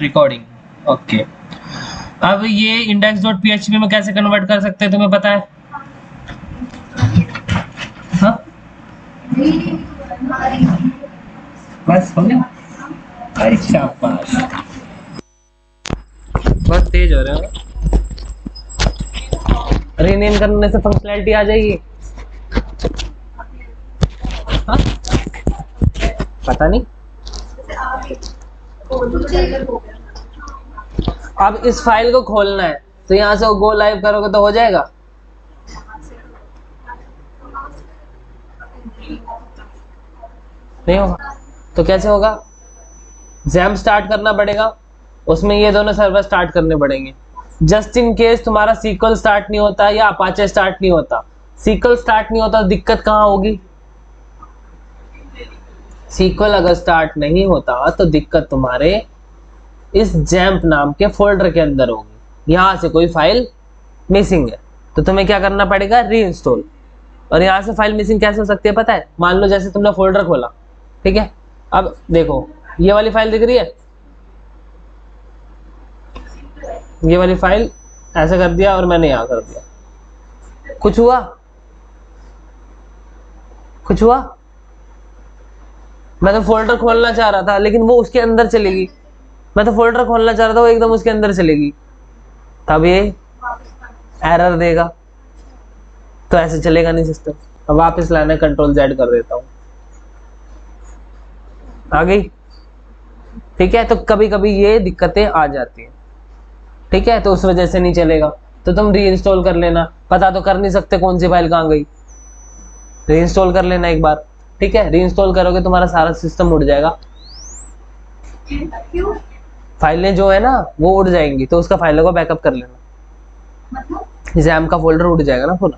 Recording. Okay, अब ये index.php में कैसे कन्वर्ट कर सकते हैं तुम्हें पता है? हाँ बस हो गया। अरे शाबाश, बहुत तेज हो रहे हो। रीनेम करने से फंक्शनैलिटी आ जाएगी। हाँ पता नहीं। अब इस फाइल को खोलना है तो यहाँ से गो लाइव करोगे तो हो जाएगा। नहीं होगा तो कैसे होगा? जैम स्टार्ट करना पड़ेगा, उसमें ये दोनों सर्वर स्टार्ट करने पड़ेंगे। जस्ट इन केस तुम्हारा सीक्वल स्टार्ट नहीं होता या अपाचे स्टार्ट नहीं होता, सीक्वल स्टार्ट नहीं होता तो दिक्कत कहाँ होगी? सीक्वल अगर स्टार्ट नहीं होता तो दिक्कत तुम्हारे इस जैम्प नाम के फोल्डर के अंदर होगी। यहाँ से कोई फाइल मिसिंग है तो तुम्हें क्या करना पड़ेगा? रीइंस्टॉल। और यहाँ से फाइल मिसिंग कैसे हो सकती है पता है? मान लो जैसे तुमने फोल्डर खोला, ठीक है, अब देखो ये वाली फाइल दिख रही है, ये वाली फाइल ऐसे कर दिया और मैंने यहाँ कर दिया, कुछ हुआ? कुछ हुआ? मैं तो फोल्डर खोलना चाह रहा था लेकिन वो उसके अंदर चलेगी। मैं तो फोल्डर खोलना चाह रहा था, वो एकदम उसके अंदर चलेगी, तब ये एरर देगा। तो ऐसे चलेगा नहीं सिस्टम। अब वापस लाना, कंट्रोल जेड कर देता हूँ, आ गई। ठीक है, तो कभी कभी ये दिक्कतें आ जाती हैं, ठीक है, तो उस वजह से नहीं चलेगा। तो तुम रीइंस्टॉल कर लेना, पता तो कर नहीं सकते कौन सी फाइल कहाँ गई, रीइंस्टॉल कर लेना एक बार, ठीक है। रीइंस्टॉल करोगे तुम्हारा सारा सिस्टम उड़ जाएगा, फाइलें जो है ना वो उड़ जाएंगी, तो उसका फाइलों को बैकअप कर लेना। जैम का फोल्डर उड़ जाएगा ना पूरा।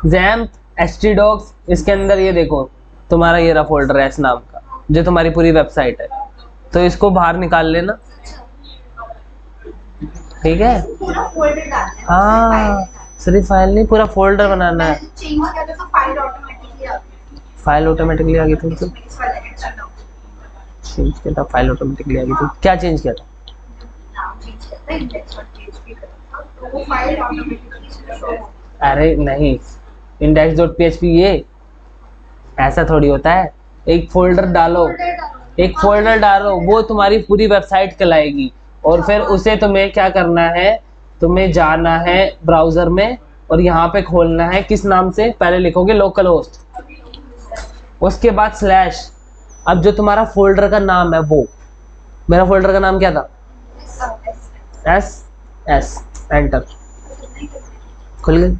जैम htdocs, इसके अंदर ये देखो तुम्हारा ये रहा फोल्डर है इस नाम का, जो तुम्हारी पूरी वेबसाइट है, तो इसको बाहर निकाल लेना, ठीक है। हाँ सिर्फ फाइल नहीं, पूरा फोल्डर बनाना है। फाइल ऑटोमेटिकली आ गई थी, मतलब चेंज किया था, फाइल ऑटोमेटिकली आ गई थी। क्या चेंज किया था? अरे नहीं, index.php ये ऐसा थोड़ी होता है। एक फोल्डर डालो, एक फोल्डर डालो, वो तुम्हारी पूरी वेबसाइट कहलाएगी। और फिर उसे तुम्हें क्या करना है? तुम्हें जाना है ब्राउजर में और यहाँ पे खोलना है, किस नाम से? पहले लिखोगे लोकल होस्ट, उसके बाद स्लैश। अब जो तुम्हारा फोल्डर का नाम है वो, मेरा फोल्डर का नाम क्या था? एस, एंटर, खुल गई।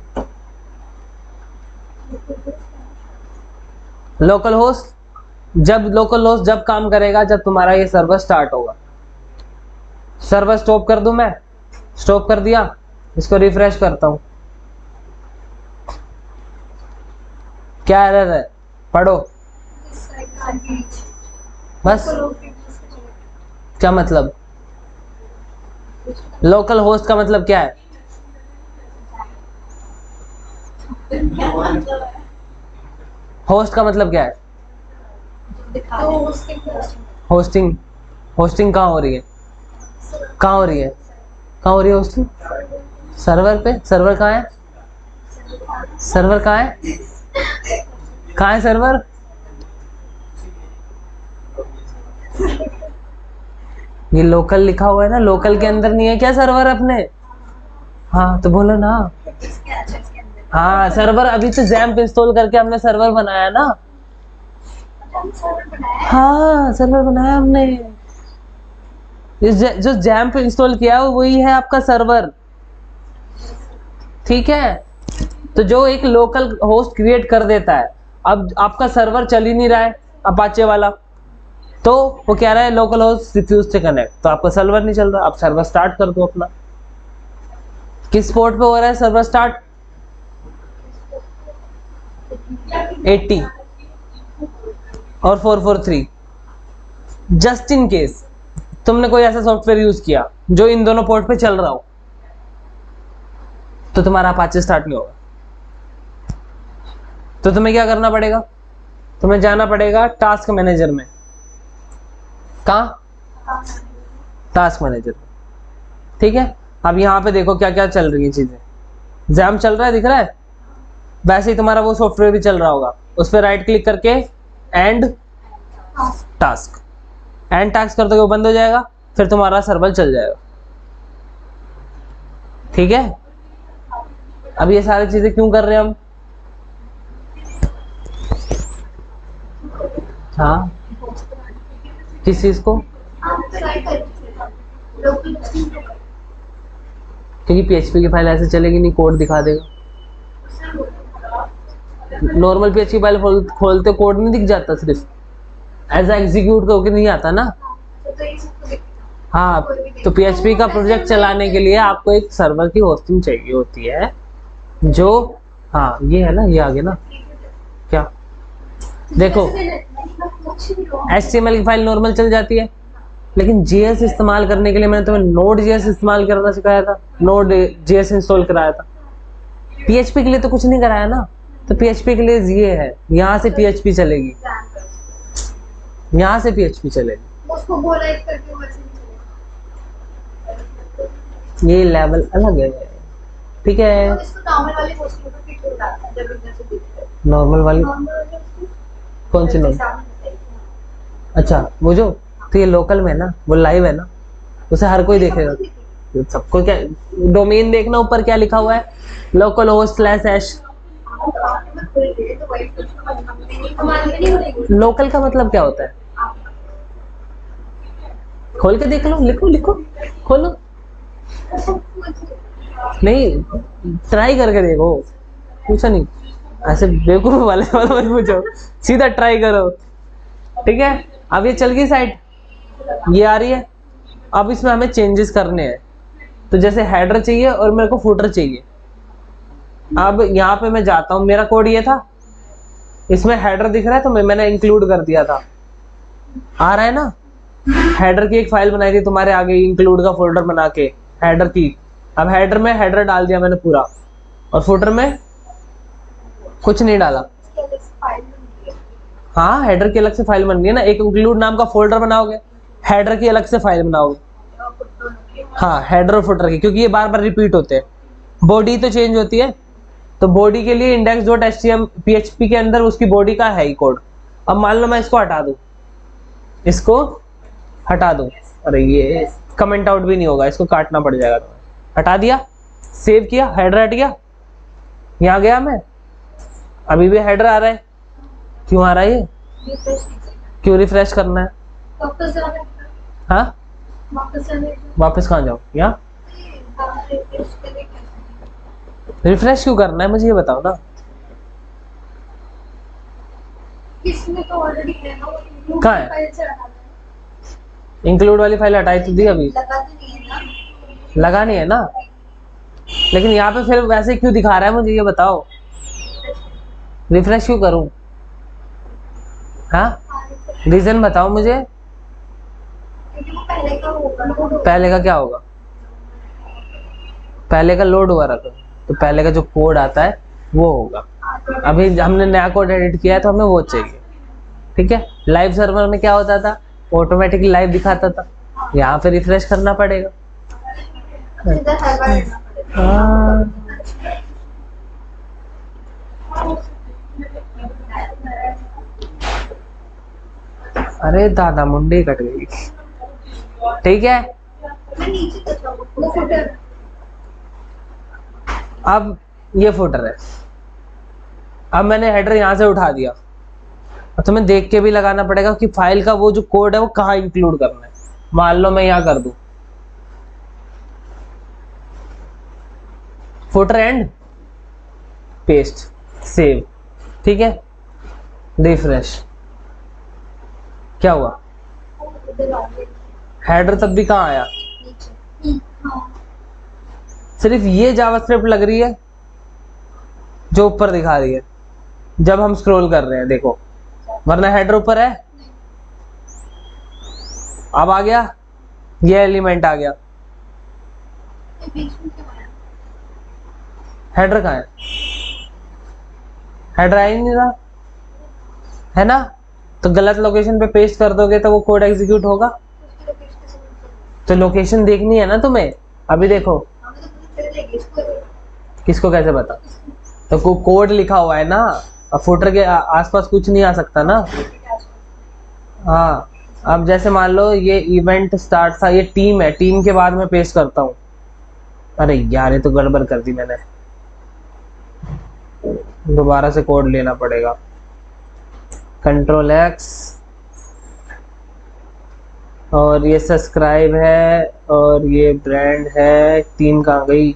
लोकल होस्ट जब काम करेगा जब तुम्हारा ये सर्वर स्टार्ट होगा। सर्वर स्टॉप कर दूं मैं? स्टॉप कर दिया, इसको रिफ्रेश करता हूं, क्या एरर है? पढ़ो बस। क्या मतलब? लोकल होस्ट का मतलब क्या है? होस्ट का मतलब क्या है? होस्टिंग। होस्टिंग कहाँ हो रही है? कहाँ हो रही है? कहाँ हो रही है होस्टिंग? सर्वर पे। सर्वर कहाँ है? सर्वर कहाँ है? कहाँ है सर्वर? ये लोकल लिखा हुआ है ना, लोकल के अंदर नहीं है क्या सर्वर अपने? हाँ तो बोलो ना। हाँ सर्वर, अभी तो जैम्प इंस्टॉल करके हमने सर्वर बनाया ना। हाँ सर्वर बनाया हमने, जो जैम्प इंस्टॉल किया है वही है आपका सर्वर, ठीक है। तो जो एक लोकल होस्ट क्रिएट कर देता है, अब आपका सर्वर चल ही नहीं रहा है अपाचे वाला, तो वो कह रहा है लोकल होस्ट रिफ्यूज से कनेक्ट, तो आपका सर्वर नहीं चल रहा। आप सर्वर स्टार्ट कर दो अपना। किस पोर्ट पे हो रहा है सर्वर स्टार्ट? 80 और 443। जस्ट इन केस तुमने कोई ऐसा सॉफ्टवेयर यूज किया जो इन दोनों पोर्ट पे चल रहा हो, तो तुम्हारा अपाचे स्टार्ट नहीं होगा। तो तुम्हें क्या करना पड़ेगा? तुम्हें जाना पड़ेगा टास्क मैनेजर में। कहाँ? Task manager. ठीक है, अब यहाँ पे देखो क्या क्या चल रही है चीजें। जैम चल रहा है, दिख रहा है? वैसे ही तुम्हारा वो सॉफ्टवेयर भी चल रहा होगा। उस पर राइट क्लिक करके एंड टास्क, एंड टास्क कर दोगे वो बंद हो जाएगा, फिर तुम्हारा सर्वर चल जाएगा। ठीक है, अब ये सारी चीजें क्यों कर रहे हैं हम? हाँ, किस चीज को? क्योंकि पीएचपी की फाइल ऐसे चलेगी नहीं, कोड दिखा देगा। नॉर्मल पीएचपी फाइल खोलते कोड नहीं दिख जाता, सिर्फ ऐसा एग्जीक्यूट करके नहीं आता ना। हाँ, तो पीएचपी का प्रोजेक्ट चलाने के लिए आपको एक सर्वर की होस्टिंग चाहिए होती है, जो हाँ ये है ना, ये आ गया ना। क्या देखो, HTML की फाइल नॉर्मल चल जाती है, लेकिन JS इस्तेमाल करने के लिए मैंने तुम्हें Node.js इस्तेमाल करना सिखाया था, Node.js इंस्टॉल कराया था। PHP के लिए तो कुछ नहीं कराया ना, तो PHP के लिए ये है, यहाँ से PHP चलेगी, यहाँ से PHP चलेगी। उसको बोला एक करके वैसे ये लेवल अलग है। ठीक है, नॉर्मल वाली कौन सी नॉर्मल? अच्छा, वो जो तो ये लोकल में ना, वो लाइव है ना, उसे हर कोई देखेगा। सबको क्या डोमेन देखना, ऊपर क्या लिखा हुआ है, लोकल होस्ट // लोकल का मतलब क्या होता है? खोल के देख लो, लिखो लिखो, खोलो। नहीं, ट्राई करके देखो, पूछा नहीं ऐसे बेवकूफ वाले वाला मत पूछो, सीधा ट्राई करो। ठीक है, अब ये चल गई साइट, ये आ रही है। अब इसमें हमें चेंजेस करने हैं, तो जैसे हेडर चाहिए और मेरे को फुटर चाहिए। अब यहाँ पे मैं जाता हूँ, मेरा कोड ये था, इसमें हेडर दिख रहा है तो मैंने इंक्लूड कर दिया था, आ रहा है ना। हेडर की एक फाइल बनाई थी तुम्हारे आगे, इंक्लूड का फोल्डर बना के हेडर की। अब हेडर में हेडर डाल दिया मैंने पूरा, और फुटर में कुछ नहीं डाला। हाँ, हेडर की अलग से फाइल बननी है ना, एक इंक्लूड नाम का फोल्डर बनाओगे, हेडर की अलग से फाइल बनाओगे। हाँ, हेडर और फुटर की, क्योंकि ये बार बार रिपीट होते हैं। बॉडी तो चेंज होती है, तो बॉडी के लिए index.html PHP के अंदर उसकी बॉडी का है ही कोड। अब मान लो मैं इसको हटा दूं, इसको हटा दूं, अरे ये कमेंट आउट भी नहीं होगा, इसको काटना पड़ जाएगा। तो हटा दिया, सेव किया, हेडर हट गया, यहाँ गया मैं, अभी भी हेडर आ रहा है। क्यों आ रहा है ये? क्यों रिफ्रेश करना है? हाँ, वापस कहाँ जाऊँ? यहाँ रिफ्रेश क्यों करना है, मुझे ये बताओ ना। इसमें तो ऑलरेडी है ना, कहाँ है? इंक्लूड वाली फाइल हटाई तो दी, अभी लगानी है ना, लेकिन यहाँ पे फिर वैसे क्यों दिखा रहा है, मुझे ये बताओ। रिफ्रेश क्यों करूं? हाँ, रीजन बताओ मुझे। पहले का क्या होगा? पहले का लोड हुआ रखा, तो पहले का जो कोड आता है वो होगा। अभी हमने नया कोड एडिट किया है तो हमें वो चाहिए। ठीक है, लाइव सर्वर में क्या होता था, ऑटोमेटिकली लाइव दिखाता था, यहाँ पे रिफ्रेश करना पड़ेगा। अरे दादा, मुंडी कट गई। ठीक है, अब ये फुटर है। अब मैंने हेडर यहाँ से उठा दिया, अब तुम्हें देख के भी लगाना पड़ेगा कि फाइल का वो जो कोड है वो कहाँ इंक्लूड करना है। मान लो मैं यहाँ कर दूं फुटर एंड पेस्ट, सेव। ठीक है, रिफ्रेश, क्या हुआ? हेडर तब भी कहाँ आया? सिर्फ ये जावास्क्रिप्ट लग रही है जो ऊपर दिखा रही है जब हम स्क्रॉल कर रहे हैं, देखो, वरना हेडर ऊपर है। अब आ गया, ये एलिमेंट आ गया, हेडर कहाँ है? हेडर आ ही नहीं रहा, है ना? तो गलत लोकेशन पे पेस्ट कर दोगे तो वो कोड एग्जीक्यूट होगा। तो लोकेशन देखनी है ना तुम्हें। अभी देखो, किसको कैसे पता? तो कोड लिखा हुआ है ना, अब फुटर के आसपास कुछ नहीं आ सकता ना। हाँ, अब जैसे मान लो ये इवेंट स्टार्ट था, ये टीम है, टीम के बाद मैं पेस्ट करता हूँ। अरे यार, ये तो गड़बड़ कर दी मैंने, दोबारा से कोड लेना पड़ेगा। Ctrl+X, और ये सब्सक्राइब है, और ये ब्रांड है, टीम कहाँ गई?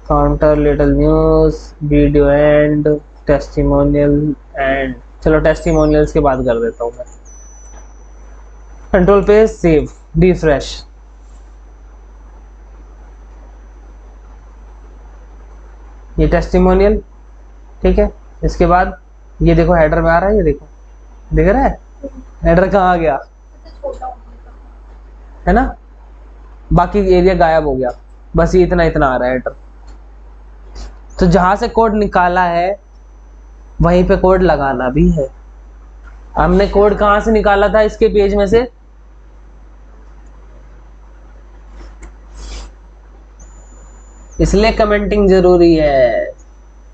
Counter, little news, video and, testimonial and. चलो टेस्टिमोनियल्स के बाद कर देता हूँ मैं। कंट्रोल पे सेव, रिफ्रेश। ये टेस्टिमोनियल, ठीक है। इसके बाद ये देखो हेडर में आ रहा है, ये देखो, दिख रहा है हेडर कहाँ आ गया, है ना? बाकी एरिया गायब हो गया, बस ये इतना इतना आ रहा है हेडर। तो जहां से कोड निकाला है वहीं पे कोड लगाना भी है। हमने कोड कहां से निकाला था? इसके पेज में से। इसलिए कमेंटिंग जरूरी है,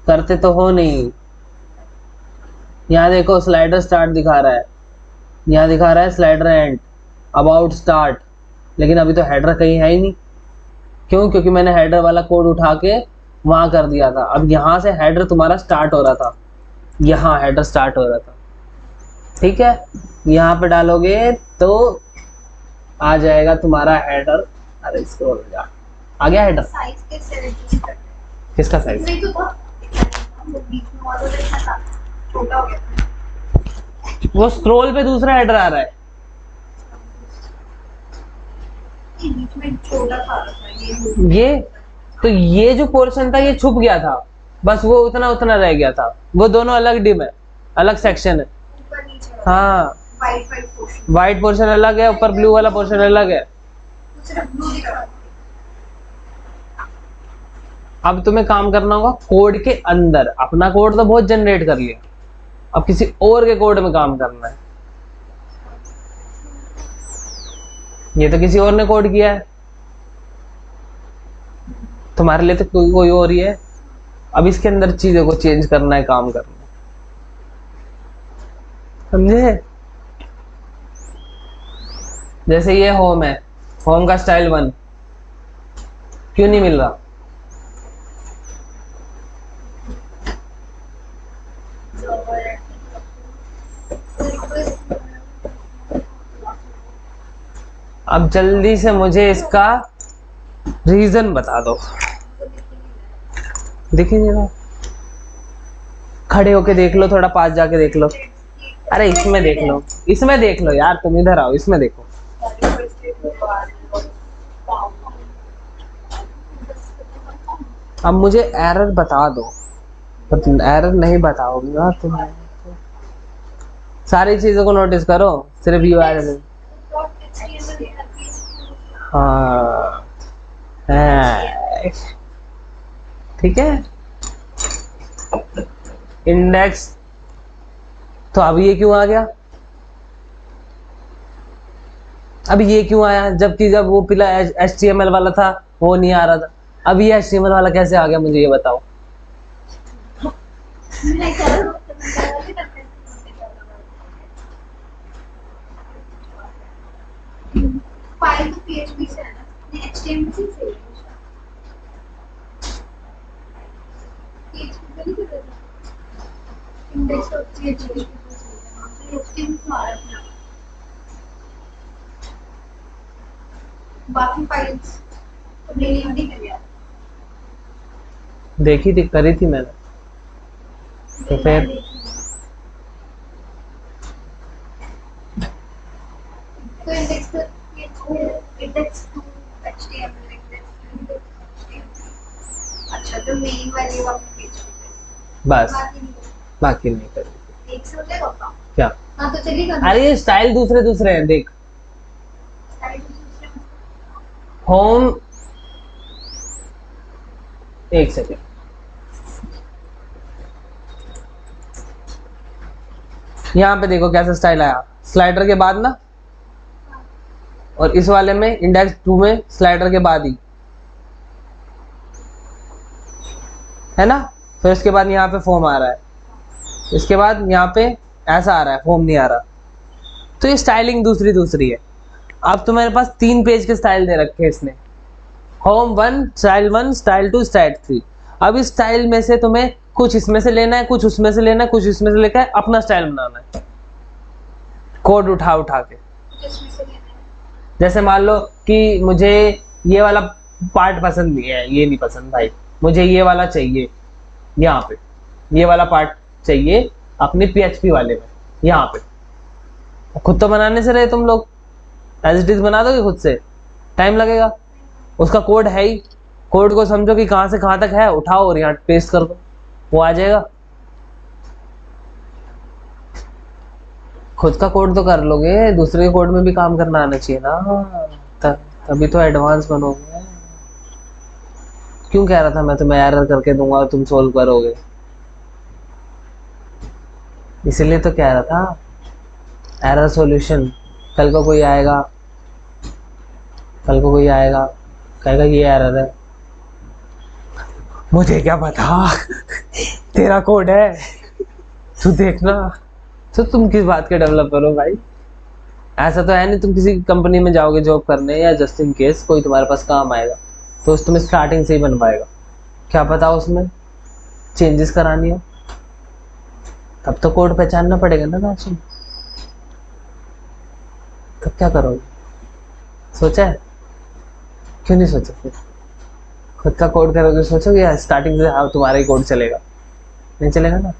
करते तो हो नहीं। यहाँ देखो स्लाइडर स्टार्ट दिखा रहा है, यहाँ दिखा रहा है स्लाइडर एंड, अबाउट स्टार्ट, लेकिन अभी तो हेडर कहीं है ही नहीं। क्यों? क्योंकि मैंने हेडर वाला कोड उठा के वहां कर दिया था। अब यहाँ से हेडर तुम्हारा स्टार्ट हो रहा था, यहाँ हेडर स्टार्ट हो रहा था, ठीक है। यहाँ पे डालोगे तो आ जाएगा तुम्हारा हेडर। अरे स्क्रॉल हो जा, आ गया हेडर। किसका साइज? वो स्क्रॉल पे दूसरा हेडर आ रहा है। ये तो ये जो पोर्शन था ये छुप गया था, बस वो उतना उतना रह गया था। वो दोनों अलग डिम है, अलग सेक्शन है। हाँ, व्हाइट पोर्शन अलग है, ऊपर ब्लू वाला पोर्शन अलग है। अब तुम्हें काम करना होगा कोड के अंदर। अपना कोड तो बहुत जनरेट कर लिया, अब किसी और के कोड में काम करना है। ये तो किसी और ने कोड किया है, तुम्हारे लिए तो कोई और ही है। अब इसके अंदर चीजों को चेंज करना है, काम करना है, समझे? जैसे ये होम है, होम का स्टाइल 1 क्यों नहीं मिल रहा? अब जल्दी से मुझे इसका रीजन बता दो। दिख ही नहीं रहा, खड़े होके देख लो, थोड़ा पास जाके देख लो। अरे इसमें देख लो, इसमें देख लो यार, तुम इधर आओ, इसमें देखो। अब मुझे एरर बता दो, पर तुम एरर नहीं बताओगे ना तुम। सारी चीजों को नोटिस करो, सिर्फ यूआरएल। हाँ है, ठीक है। इंडेक्स, तो अब ये क्यों आ गया? अब ये क्यों आया? जबकि जब वो पिला HTML वाला था वो नहीं आ रहा था। अब ये HTML वाला कैसे आ गया, मुझे ये बताओ। फाइल तो PHP से है ना, HTML से है। PHP पे नहीं कर रहा, इंडेक्स और PHP HTML तो आ रहा है। बाकी फाइल्स तो नहीं कर रहा। देखी थी, करी थी मैंने, तो फिर तो इंडेक्स टू HTML अच्छा, तो मेन वाली बस, बाकी नहीं करी। एक से हो जाएगा क्या? हाँ तो चलिए। अरे ये स्टाइल दूसरे दूसरे हैं, देख। होम, एक सेकेंड, यहाँ पे देखो कैसा स्टाइल आया, स्लाइडर के बाद ना, और इस वाले में इंडेक्स 2 में स्लाइडर के बाद ही है ना। फिर इसके बाद यहाँ पे फॉर्म आ रहा है, इसके बाद यहाँ पे ऐसा आ रहा है, फॉर्म नहीं आ रहा। तो ये स्टाइलिंग दूसरी दूसरी है। अब तुम्हारे पास 3 पेज के स्टाइल दे रखे हैं इसने, होम 1, स्टाइल 1, स्टाइल 2, स्टाइल 3। अब इस स्टाइल में से तुम्हें कुछ इसमें से लेना है, कुछ उसमें से लेना है, कुछ इसमें से लेकर अपना स्टाइल बनाना है, कोड उठा उठा के। जैसे मान लो कि मुझे ये वाला पार्ट पसंद नहीं है, ये नहीं पसंद भाई, मुझे ये वाला चाहिए, यहाँ पे ये वाला पार्ट चाहिए अपनी PHP वाले में, यहाँ पे। खुद तो बनाने से रहे तुम लोग, एज इट इज बना दोगे खुद से, टाइम लगेगा। उसका कोड है ही, कोड को समझो कि कहाँ से कहाँ तक है, उठाओ और यहाँ पेस्ट कर दो, वो आ जाएगा। खुद का कोड तो कर लोगे, दूसरे के कोड में भी काम करना आना चाहिए ना, तभी तो एडवांस बनोगे। क्यों कह रहा था मैं तुम्हें एरर करके दूंगा और तुम सोल्व करोगे, इसलिए तो कह रहा था एरर सॉल्यूशन। कल को कोई आएगा, कल को कोई आएगा कहेगा ये एरर है, मुझे क्या पता तेरा कोड है, तू देखना। तो तुम किस बात के डेवलपर हो भाई? ऐसा तो है नहीं तुम किसी कंपनी में जाओगे जॉब करने, या जस्ट इन केस कोई तुम्हारे पास काम आएगा तो तुम्हें स्टार्टिंग से ही बन पाएगा, क्या पता उसमें चेंजेस करानी हो, तब तो कोड पहचानना पड़ेगा ना राशन। तब क्या करोगे, सोचा है? क्यों नहीं सोचा? फिर खुद का कोड करोगे, सोचोगे यार स्टार्टिंग से हाँ तुम्हारा ही कोड चलेगा, नहीं चलेगा ना।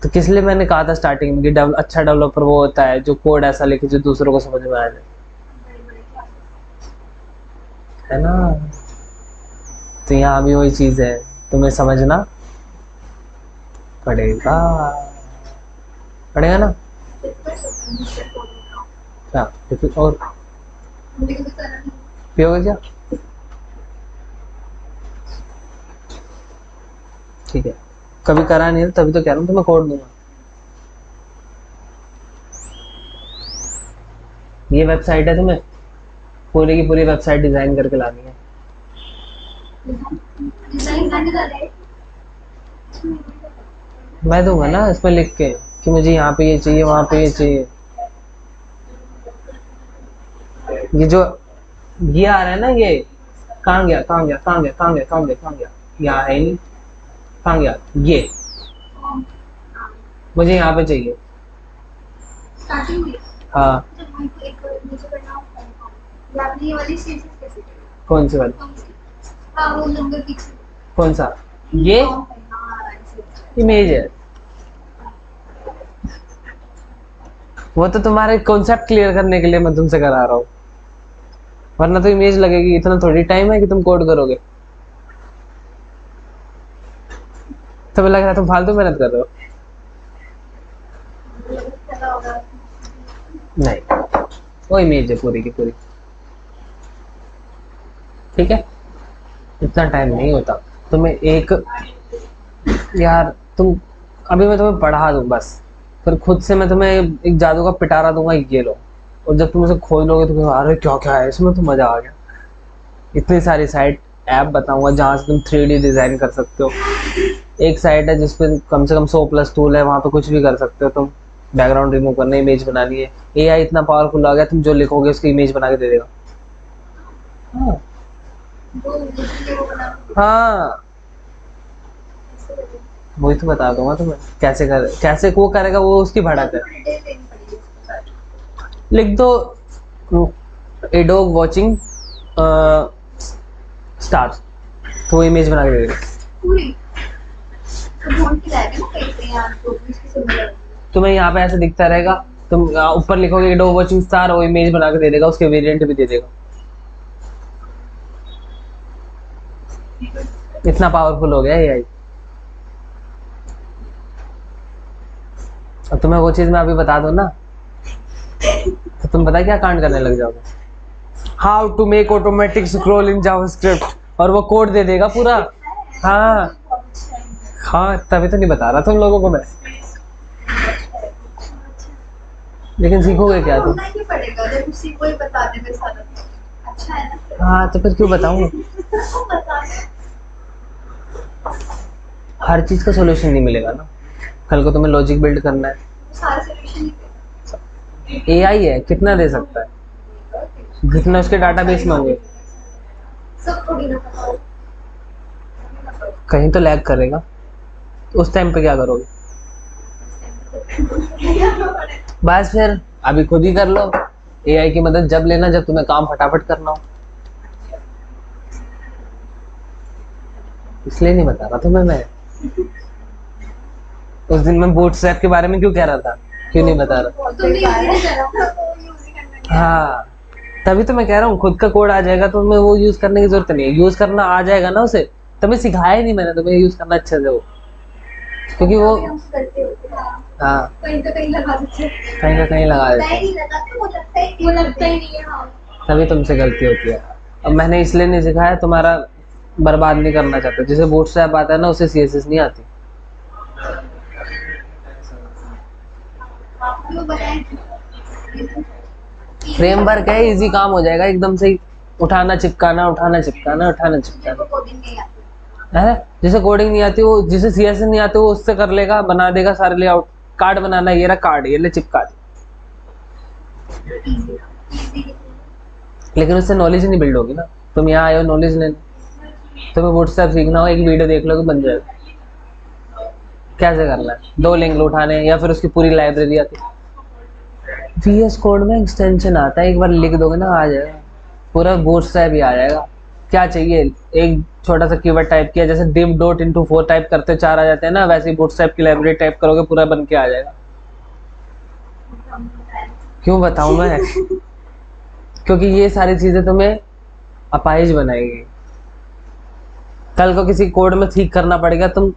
तो किस लिए मैंने कहा था स्टार्टिंग में कि अच्छा डेवलपर वो होता है जो कोड ऐसा लिखे जो दूसरों को समझ में आ जाए, है ना। तो यहाँ भी वही चीज है, तुम्हें समझना पड़ेगा, पड़ेगा ना। क्या और पियोगे क्या? ठीक है, कभी करा नहीं है तभी तो कह रहा हूँ तुम्हें कोड दूंगा। ये वेबसाइट है, तुम्हें पूरी की पूरी वेबसाइट डिजाइन करके लानी है। मैं दूंगा ना इसमें लिख के कि मुझे यहाँ पे ये चाहिए, वहां पे ये चाहिए। ये जो ये आ रहा है ना, ये कहाँ गया, कहाँ गया, कहाँ गया, कहाँ गया, कहाँ गया, कहाँ गया, यहाँ है नहीं, कहाँ गया ये, मुझे यहाँ पे चाहिए। हाँ, कौन सी वाली? कौन सा? ये इमेज है, वो तो तुम्हारे कॉन्सेप्ट क्लियर करने के लिए मैं तुमसे करा रहा हूँ, वरना तो इमेज लगेगी। इतना थोड़ी टाइम है कि तुम कोड करोगे। तुम्हें लग रहा है तुम फालतू मेहनत कर रहे हो? नहीं, वो इमेज है पूरी की पूरी, ठीक है। इतना टाइम नहीं होता तुम्हें एक, यार तुम, अभी मैं तुम्हें पढ़ा दूं बस, फिर खुद से मैं तुम्हें एक जादू का पिटारा दूंगा, ये लो, और जब तुम उसे खोल लोगे तो अरे क्या क्या है इसमें, तो मजा आ गया। इतनी सारी साइट ऐप बताऊंगा जहाँ से तुम 3D डिजाइन कर सकते हो। एक साइट है जिसपे कम से कम 100+ टूल है, वहाँ पे कुछ भी कर सकते हो तुम। बैकग्राउंड रिमूव करना, इमेज बनानी है, AI इतना पावरफुल आ गया, तुम जो लिखोगे उसकी इमेज बना के दे देगा। हाँ, हाँ, वही तो बता दूंगा तुम्हें कैसे कर, कैसे वो करेगा, वो उसकी भड़क है। लिख दो ए डॉग वॉचिंग स्टार्स, तो वो इमेज बना के दे देगा। तुम्हें यहाँ पे ऐसे दिखता रहेगा, तुम ऊपर लिखोगे डॉग वॉचिंग स्टार, वो इमेज बना के दे देगा, उसके वेरिएंट भी दे देगा। इतना पावरफुल हो गया AI। अब तुम्हें वो चीज मैं अभी बता दूं ना, तो तुम पता क्या कांड करने लग जाओगे। How to make automatic scroll in JavaScript, और वो कोड दे देगा पूरा। हाँ हाँ, तभी तो नहीं बता रहा तुम लोगों को मैं। लेकिन सीखोगे क्या तुम? ढूंढना ही पड़ेगा, जब उसी को ही बता दे फिर सारा। अच्छा है ना। हाँ तो फिर क्यों बताऊँ? तो बता दे। हर चीज का सोल्यूशन नहीं मिलेगा ना। कल को तुम्हें लॉजिक बिल्ड करना है, सारा सोल्यूशन ही एआई है, कितना दे सकता है? देगा। जितना उसके डाटाबेस में होंगे। सब थोड़ी ना पता हो। कहीं तो लैग करेगा, तो उस टाइम पे क्या करोगे? बस फिर अभी खुद ही कर लो। एआई की मदद जब लेना जब तुम्हें काम फटाफट करना हो। इसलिए नहीं बता रहा तुम्हें मैं। उस दिन मैं बूटस्ट्रैप के बारे में क्यों कह रहा था, क्यों नहीं बता रहा? तुमने यूज नहीं करा, यूज ही करना नहीं आता। हाँ, तभी तो मैं कह रहा हूँ खुद का कोड आ जाएगा तो तुम्हें वो यूज करने की जरूरत नहीं है। यूज करना आ जाएगा ना उसे, तुम्हें सिखाया ही नहीं मैंने तुम्हें यूज करना अच्छे से वो, क्योंकि वो अभी हमसे गलती होती है। हाँ कहीं तो कहीं लगा देते हैं। कहीं ना कहीं लगा देते नहीं हैं, नहीं लगाते, वो लगता ही नहीं है। हाँ। तभी तुमसे गलती होती है। अब मैंने इसलिए नहीं सिखाया, तुम्हारा बर्बाद नहीं करना चाहता। जिसे बूटस्ट्रैप आता है ना उसे सीएसएस नहीं आती। जो बनाए फ्रेमवर्क है, इजी काम हो जाएगा एकदम से ही। उठाना चिपकाना, उठाना चिपकाना, उठाना चिपकाना कोडिंग नहीं आती। है। जिसे कोडिंग नहीं आती वो, जिसे सीएसएस नहीं आती वो उससे कर लेगा, बना देगा सारे लेआउट। कार्ड बनाना, ये रहा कार्ड, ये ले चिपका दे। लेकिन उससे नॉलेज नहीं बिल्ड होगी ना। तुम यहाँ आए हो नॉलेज लेने, तुम्हें व्हाट्सएप सीखना हो, एक वीडियो देख लो बन जाएगा। कैसे करना है, 2 लिंक उठाने या फिर उसकी पूरी लाइब्रेरी आती है। VS कोड में एक्सटेंशन आता है, एक बार लिख दोगे ना आ जाएगा, पूरा बूटस्ट्रैप ही आ जाएगा। क्या चाहिए, एक छोटा सा कीवर्ड टाइप किया, जैसे div डॉट इंटू 4 टाइप करते हो 4 आ जाते हैं ना, वैसे ही बूटस्ट्रैप की लाइब्रेरी टाइप करोगे पूरा बन के आ जाएगा। क्यों बताऊं मैं? क्योंकि ये सारी चीजें तुम्हें अपाहिज बनाएगी। कल को किसी कोड में ठीक करना पड़ेगा तुम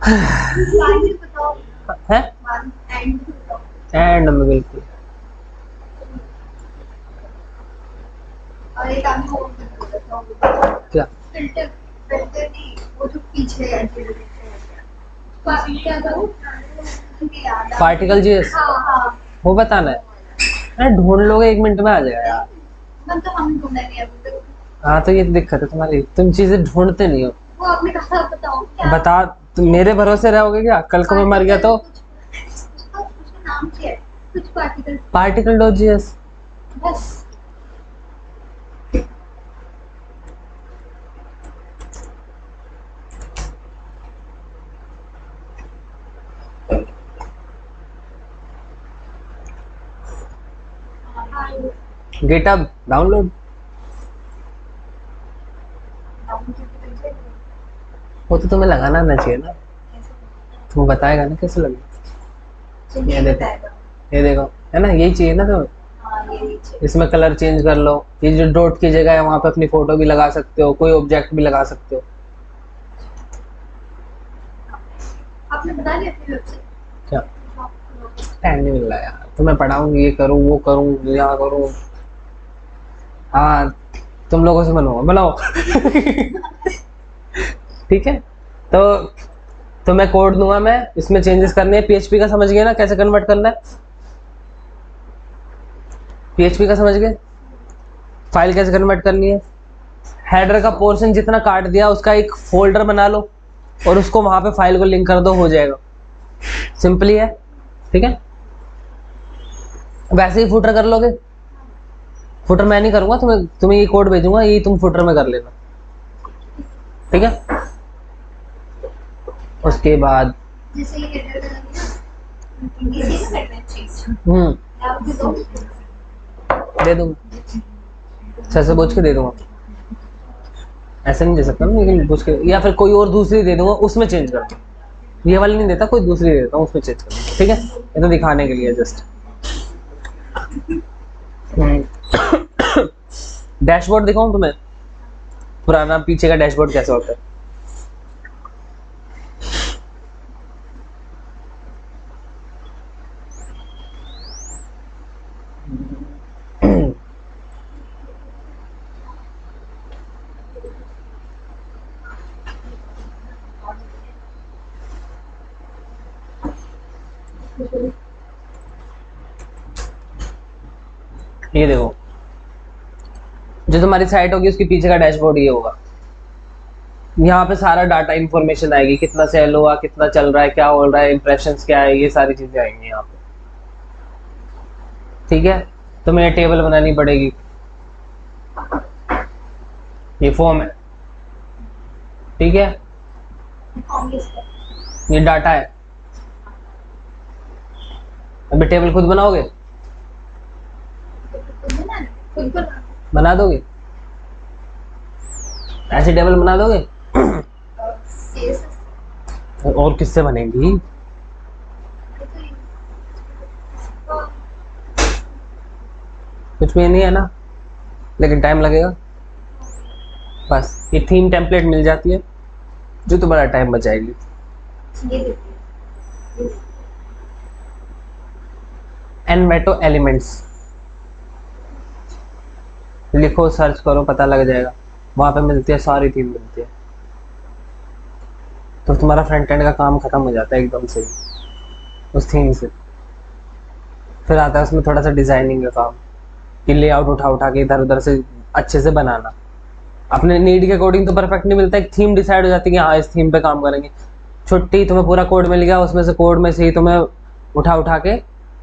बताओ। है एंड बताओ। एंड में बिल्कुल। और एक आदमी और बताओ। क्या? फिल्टर, फिल्टर नहीं, वो जो पीछे है क्या करूँ? पार्टिकल जीएस हाँ हाँ। वो बताना है। अरे ढूंढ लोगे 1 मिनट में आ जाएगा यार। मतलब तो हम ढूंढे नहीं अभी तक। हाँ तो ये दिक्कत है तुम्हारी, तुम चीजें ढूंढते नहीं हो। वो आपने कहा बताओ क्या? बता, तुम मेरे भरोसे रहोगे क्या? कल को मैं मर गया तो? उसका नाम क्या है? कुछ पार्टिकल। Particle dot GS. बस। गिटहब डाउनलोड, वो तो तुम्हें लगाना आना चाहिए ना। तुम्हें बताएगा ना कैसे लगेगा। ये देखो, ये देखो, है ना, यही चाहिए ना तुम्हें। हाँ ये नीचे। इसमें कलर चेंज कर लो, ये जो डॉट की जगह है वहां पे अपनी फोटो भी लगा सकते हो, कोई ऑब्जेक्ट भी लगा सकते हो। आपने बता दिया अपनी वेबसाइट। क्या? टाइम नहीं मिल रहा यार, तो मैं पढ़ाऊँ, ये करूँ वो करूँ यहाँ करूँ। हाँ, तुम लोगों से बनवाओ, बनाओ। ठीक है, तो मैं कोड दूंगा, मैं इसमें चेंजेस करने हैं। पीएचपी का समझ गए ना कैसे कन्वर्ट करना है? पीएचपी का समझ गए, फाइल कैसे कन्वर्ट करनी है। हेडर का पोर्शन जितना काट दिया उसका एक फोल्डर बना लो और उसको वहां पे फाइल को लिंक कर दो, हो जाएगा। सिंपली है, ठीक है। वैसे ही फुटर कर लोगे। फुटर मैं नहीं करूंगा, तुम्हें ये कोड भेजूंगा, ये तुम फुटर में कर लेना, ठीक है। उसके बाद जैसे ये हेडर का लगे ना, इसी में करना है चेंज। आप भी दो। दे दूंगा, सर से पूछ के दे दूंगा। ऐसे नहीं दे सकता ना, लेकिन पूछ के, या फिर कोई और दूसरी दे दूंगा उसमें चेंज कर दूँ। ये वाली नहीं देता, कोई दूसरी दे देता हूँ उसमें चेंज कर दूंगा, ठीक है। ये तो दिखाने के लिए जस्ट। डैशबोर्ड दिखाऊं तुम्हें, पुराना पीछे का डैशबोर्ड कैसा होता है। ये देखो, जो तुम्हारी साइट होगी उसके पीछे का डैशबोर्ड ये होगा। यहाँ पे सारा डाटा इंफॉर्मेशन आएगी, कितना सेल हुआ, कितना चल रहा है, क्या हो रहा है, इंप्रेशंस क्या है, ये सारी चीजें आएंगी यहाँ पे। ठीक है, तुम्हें टेबल बनानी पड़ेगी, ये फॉर्म है, ठीक है, ये डाटा है। अभी टेबल खुद बनाओगे, बना दोगे, ऐसे टेबल बना दोगे? और किससे बनेगी? कुछ भी नहीं है ना, लेकिन टाइम लगेगा। बस ये थीम टेम्पलेट मिल जाती है जो तुम्हारा टाइम बचाएगी। एनवेटो एलिमेंट्स लिखो, सर्च करो, पता लग जाएगा, वहां पे मिलती है, सारी थीम मिलती है। तो तुम्हारा फ्रंट एंड का काम खत्म हो जाता है एकदम से उस थीम से। फिर आता है उसमें थोड़ा सा डिजाइनिंग का काम, कि लेआउट उठा के इधर उधर से अच्छे से बनाना। अपने नीड के अकॉर्डिंग तो परफेक्ट नहीं मिलता, एक थीम डिसाइड हो जाती है कि हाँ इस थीम पे काम करेंगे। छुट्टी तुम्हें पूरा कोड मिल गया, उसमें से कोड में से ही तुम्हें उठा के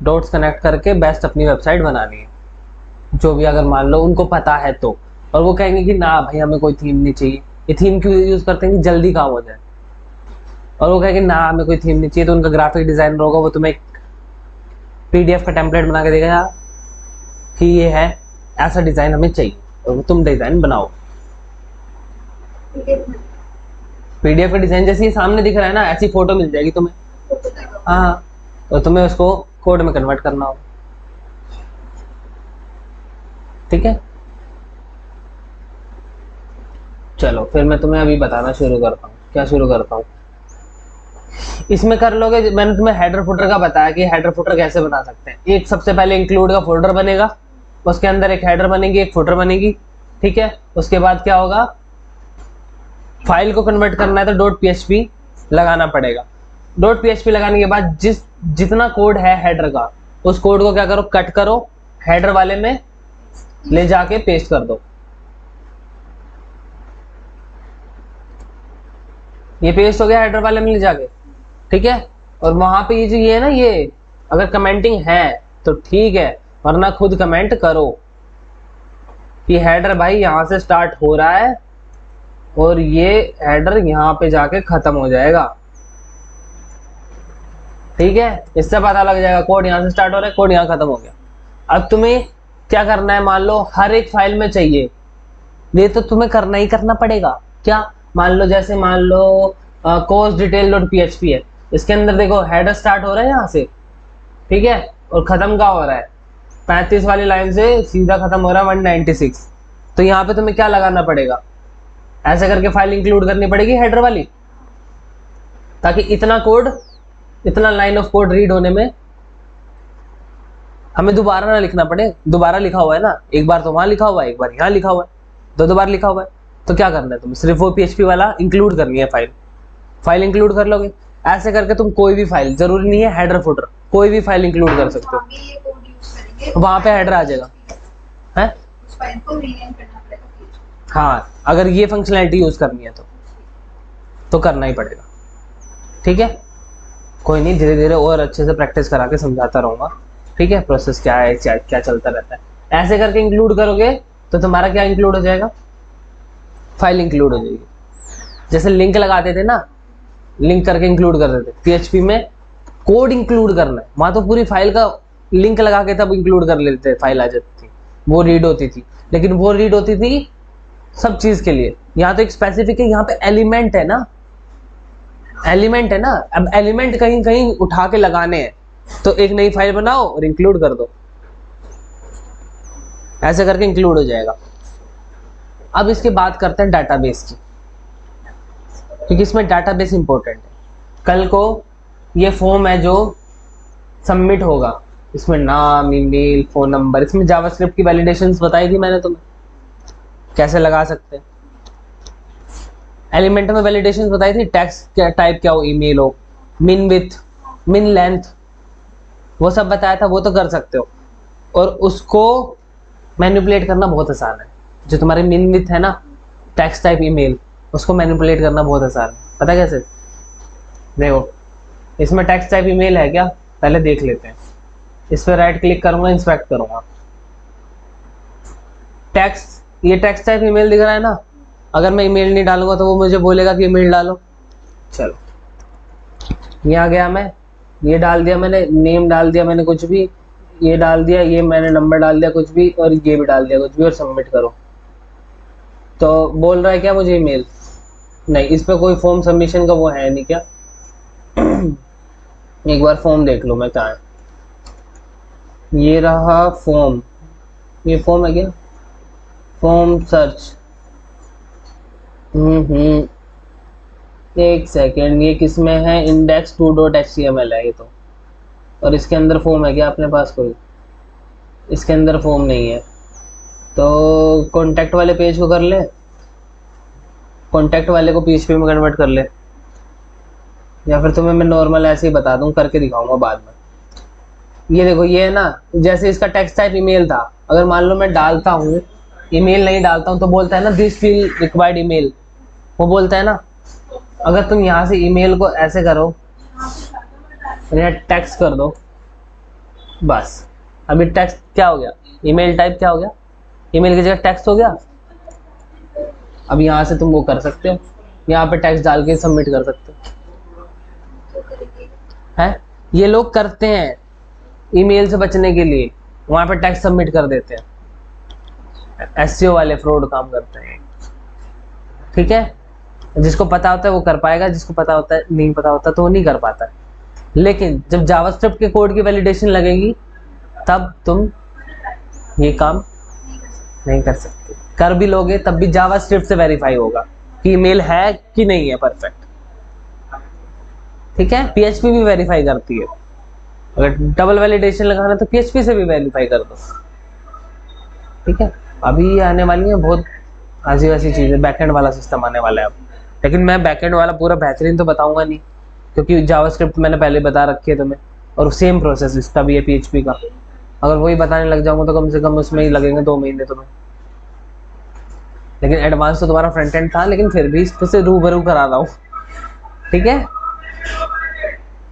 डॉट्स कनेक्ट करके बेस्ट अपनी वेबसाइट बनानी है, जो भी अगर मान लो उनको पता है तो। और वो कहेंगे कि ना भाई हमें कोई थीम नहीं चाहिए, ये थीम क्यों यूज करते हैं कि जल्दी काम हो जाए। और वो कहेंगे ना हमें कोई थीम नहीं चाहिए, तो उनका ग्राफिक डिजाइनर होगा, वो तुम्हें एक पीडीएफ का टेम्पलेट बना के देगा यार कि ये है, ऐसा डिजाइन हमें चाहिए, और तुम डिजाइन बनाओ। पीडीएफ का डिजाइन जैसे ये सामने दिख रहा है ना, ऐसी फोटो मिल जाएगी तुम्हें। हाँ, तो तुम्हें उसको कोड में कन्वर्ट करना होगा। ठीक है, चलो फिर मैं तुम्हें अभी बताना शुरू करता हूँ। क्या शुरू करता हूँ, इसमें कर लोगे, मैंने तुम्हें हेडर फुटर का बताया कि हेडर फुटर कैसे बना सकते हैं। एक सबसे पहले इंक्लूड का फोल्डर बनेगा, उसके अंदर एक हेडर बनेगी, एक फुटर बनेगी। ठीक है, उसके बाद क्या होगा, फाइल को कन्वर्ट करना है तो डॉट पीएचपी लगाना पड़ेगा। डॉट पीएचपी लगाने के बाद जितना कोड है हेडर का, उस कोड को क्या करो, कट करो, हेडर वाले में ले जाके पेस्ट कर दो। ये पेस्ट हो गया हेडर वाले में ले जाके। ठीक है, और वहां पे ये जो ये है ना, ये अगर कमेंटिंग है तो ठीक है, वरना खुद कमेंट करो कि हेडर भाई यहां से स्टार्ट हो रहा है और ये हेडर यहाँ पे जाके खत्म हो जाएगा। ठीक है, इससे पता लग जाएगा कोड यहाँ से स्टार्ट हो रहा है, कोड यहाँ खत्म हो गया। अब तुम्हें क्या करना है, मान लो हर एक फाइल में चाहिए, ये तो तुम्हें करना ही करना पड़ेगा। क्या, मान लो जैसे मान लो कोर्स डिटेल डॉट पीएचपी है, इसके अंदर देखो हेडर स्टार्ट हो रहा है यहाँ से, ठीक है, और खत्म कहाँ हो रहा है, 35 वाली लाइन से सीधा खत्म हो रहा है 196। तो यहाँ पे तुम्हें क्या लगाना पड़ेगा, ऐसे करके फाइल इंक्लूड करनी पड़ेगी हेडर वाली, ताकि इतना कोड, इतना लाइन ऑफ कोड रीड होने में हमें दोबारा ना लिखना पड़े। दोबारा लिखा हुआ है ना, एक बार तो वहां लिखा हुआ है, एक बार यहाँ लिखा हुआ है, दो बार लिखा हुआ है। तो क्या करना है, तुम सिर्फ वो पीएचपी वाला इंक्लूड करनी है, फाइल इंक्लूड कर लोगे। ऐसे करके तुम कोई भी फाइल, जरूरी नहीं है हेडर फुटर, कोई भी फाइल इंक्लूड कर सकते हो, वहां पे हेडर आ जाएगा है। हाँ, अगर ये फंक्शनैलिटी यूज करनी है तो करना ही पड़ेगा। ठीक है, कोई नहीं, धीरे धीरे और अच्छे से प्रैक्टिस करा के समझाता रहूंगा। ठीक है, प्रोसेस क्या है, क्या चलता रहता है। ऐसे करके इंक्लूड करोगे तो तुम्हारा क्या इंक्लूड हो जाएगा, फाइल इंक्लूड हो जाएगी। जैसे लिंक लगाते थे ना, लिंक करके इंक्लूड कर देते, पीएचपी में कोड इंक्लूड करना है, वहां तो पूरी फाइल का लिंक लगा के तब इंक्लूड कर लेते, फाइल आ जाती थी, वो रीड होती थी। लेकिन वो रीड होती थी सब चीज के लिए, यहाँ तो एक स्पेसिफिक है, यहाँ पे एलिमेंट है ना, एलिमेंट है ना। अब एलिमेंट कहीं कहीं उठा के लगाने हैं, तो एक नई फाइल बनाओ और इंक्लूड कर दो, ऐसे करके इंक्लूड हो जाएगा। अब इसके बात करते हैं डाटाबेस की, क्योंकि इसमें डाटाबेस इंपॉर्टेंट है। कल को ये फॉर्म है जो सबमिट होगा, इसमें नाम, ईमेल, फोन नंबर, इसमें जावास्क्रिप्ट की वैलिडेशंस बताई थी मैंने तुम्हें, कैसे लगा सकते हैं। एलिमेंट में वैलिडेशंस बताई थी, टेक्स्ट क्या टाइप क्या हो, ईमेल हो, मिन विथ, मिन लेंथ, वो सब बताया था, वो तो कर सकते हो। और उसको मैनिपुलेट करना बहुत आसान है। जो तुम्हारे मिन विथ है ना टेक्स्ट टाइप ईमेल, उसको मैनिपुलेट करना बहुत आसान है। पता कैसे? देखो इसमें टेक्स्ट टाइप ईमेल है क्या, पहले देख लेते हैं। इस पर राइट क्लिक करूंगा, इंस्पेक्ट करूंगा, टेक्स्ट, ये टेक्स्ट टाइप ईमेल दिख रहा है ना। अगर मैं ईमेल नहीं डालूंगा तो वो मुझे बोलेगा कि ईमेल डालो। चलो ये आ गया, मैं ये डाल दिया, मैंने नेम डाल दिया, मैंने कुछ भी ये डाल दिया, ये मैंने नंबर डाल दिया कुछ भी, और ये भी डाल दिया कुछ भी, और सबमिट करो। तो बोल रहा है क्या मुझे ईमेल? नहीं, इस पे कोई फॉर्म सबमिशन का वो है नहीं क्या? एक बार फॉर्म देख लो मैं क्या है। ये रहा फॉर्म, ये फॉर्म है क्या? Form search. एक सेकेंड, ये किस में है? index2.html है ये तो। और इसके अंदर फॉर्म है क्या अपने पास कोई? इसके अंदर फॉर्म नहीं है। तो कॉन्टैक्ट वाले पेज को कर ले, कॉन्टैक्ट वाले को PHP में कन्वर्ट कर ले, या फिर तुम्हें मैं नॉर्मल ऐसे ही बता दूं, करके दिखाऊंगा बाद में। ये देखो, ये है ना, जैसे इसका टेक्स्ट टाइप ईमेल था, अगर मान लो मैं डालता हूँ, ईमेल नहीं डालता हूँ, तो बोलता है ना दिस फील्ड रिक्वायर्ड ईमेल, वो बोलता है ना। अगर तुम यहाँ से ईमेल को ऐसे करो, टेक्स्ट कर दो, बस अभी टेक्स्ट क्या हो गया? ईमेल टाइप क्या हो गया? ईमेल की जगह टेक्स्ट हो गया। अब यहाँ से तुम वो कर सकते हो, यहाँ पे टेक्स्ट डाल के सबमिट कर सकते हो। है ये लोग करते हैं ईमेल से बचने के लिए, वहां पे टेक्स्ट सबमिट कर देते हैं। SEO वाले फ्रॉड काम करते हैं, ठीक है। जिसको पता होता है वो कर पाएगा, जिसको पता होता है नहीं पता होता तो वो नहीं कर पाता है। लेकिन जब जावास्क्रिप्ट के कोड की वैलिडेशन लगेगी तब तुम ये काम नहीं कर सकते। कर भी लोगे तब भी जावास्क्रिप्ट से वेरीफाई होगा कि ईमेल है कि नहीं है परफेक्ट, ठीक है। PHP भी वेरीफाई करती है। अगर डबल वैलिडेशन लगाना तो PHP से भी वेरीफाई कर दो, ठीक है। अभी आने वाली है बहुत अजीब ऐसी चीज़ें, बैकएंड वाला सिस्टम आने वाला है अब। लेकिन मैं बैकएंड वाला पूरा बेहतरीन तो बताऊंगा नहीं, क्योंकि जावास्क्रिप्ट मैंने पहले बता रखी है तुम्हें, और सेम प्रोसेस इसका भी है PHP का। अगर वही बताने लग जाऊंगा तो कम से कम उसमें ही लगेंगे 2 महीने तुम्हें। लेकिन एडवांस तो तुम्हारा फ्रंट एंड था, लेकिन फिर भी इसको से रूबरू करा रहा हूँ, ठीक है।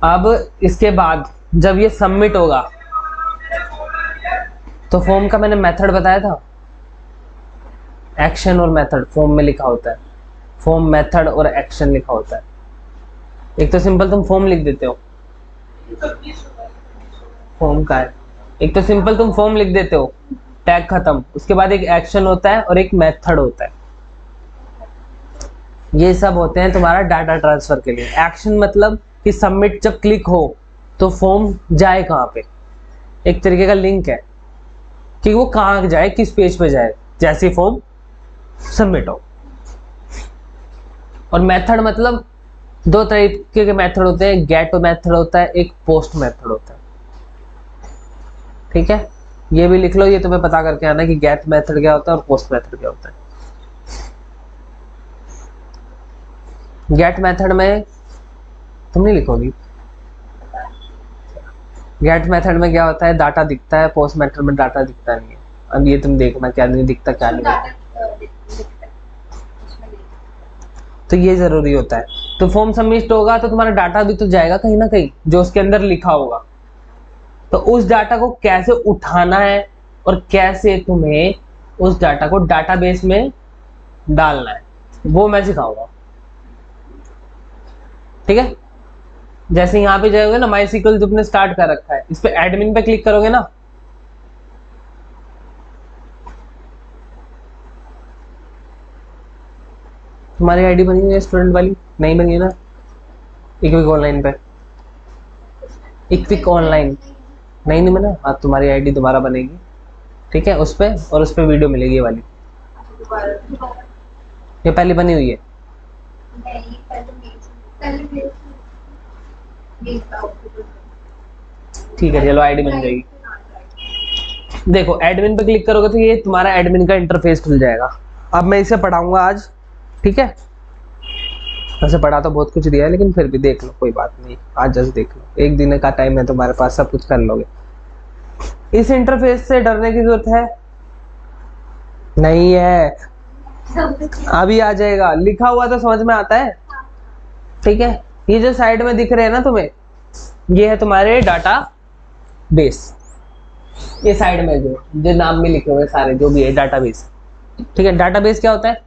अब इसके बाद जब ये सबमिट होगा तो फॉर्म का मैंने मेथड बताया था, एक्शन और मेथड फॉर्म में लिखा होता है। फॉर्म, मेथड और एक्शन लिखा होता है। एक तो सिंपल तुम फॉर्म लिख देते हो, फॉर्म का है। एक तो सिंपल तुम फॉर्म लिख देते हो, टैग खत्म। उसके बाद एक एक्शन होता है और एक मेथड होता है। ये सब होते हैं तुम्हारा डाटा ट्रांसफर के लिए। एक्शन मतलब कि सबमिट जब क्लिक हो तो फॉर्म जाए कहाँ पे, एक तरीके का लिंक है कि वो कहाँ जाए, किस पेज पे जाए जैसे फॉर्म सबमिट हो। और मेथड मतलब 2 तरीके के मेथड होते हैं, गेट मेथड होता है, एक पोस्ट मेथड होता है, ठीक है। ये भी लिख लो, ये तुम्हें पता करके आना कि गेट मेथड क्या होता है और पोस्ट मेथड क्या होता है। गेट मेथड में तुम नहीं लिखोगी। गेट मेथड में क्या होता है, डाटा दिखता है, पोस्ट मेथड में डाटा दिखता नहीं है। अब ये तुम देखना क्या नहीं दिखता, क्या नहीं दिखता, तो ये जरूरी होता है। तो फॉर्म सबमिट होगा तो तुम्हारा डाटा भी तो जाएगा कहीं ना कहीं, जो उसके अंदर लिखा होगा। तो उस डाटा को कैसे उठाना है और कैसे तुम्हें उस डाटा को डाटाबेस में डालना है, वो मैं सिखाऊंगा, ठीक है। जैसे यहाँ पे जाओगे ना, MySQL तुमने स्टार्ट कर रखा है, इस पे एडमिन पे क्लिक करोगे ना, तुम्हारी आईडी बनी हुई है स्टूडेंट वाली, नहीं बनी है ना। इक्विक ऑनलाइन पे, इक्विक ऑनलाइन नहीं बना, हाँ तुम्हारी आईडी दोबारा बनेगी, ठीक है। उस पे और उस पे वीडियो मिलेगी ये वाली, ये पहले बनी हुई है। ठीक है चलो, आईडी बन जाएगी। देखो एडमिन पे क्लिक करोगे तो ये तुम्हारा एडमिन का इंटरफेस खुल जाएगा। अब मैं इसे पढ़ाऊंगा आज, ठीक है। वैसे पढ़ा तो बहुत कुछ दिया है, लेकिन फिर भी देख लो, कोई बात नहीं, आज जस्ट देख लो, 1 दिन का टाइम है तुम्हारे पास, सब कुछ कर लोगे। इस इंटरफेस से डरने की जरूरत है नहीं है, अभी आ जाएगा। लिखा हुआ तो समझ में आता है, ठीक है। ये जो साइड में दिख रहे हैं ना तुम्हें, ये है तुम्हारे डाटा बेस। ये साइड में जो नाम में लिखे हुए सारे जो भी है डाटाबेस, ठीक है। डाटाबेस क्या होता है?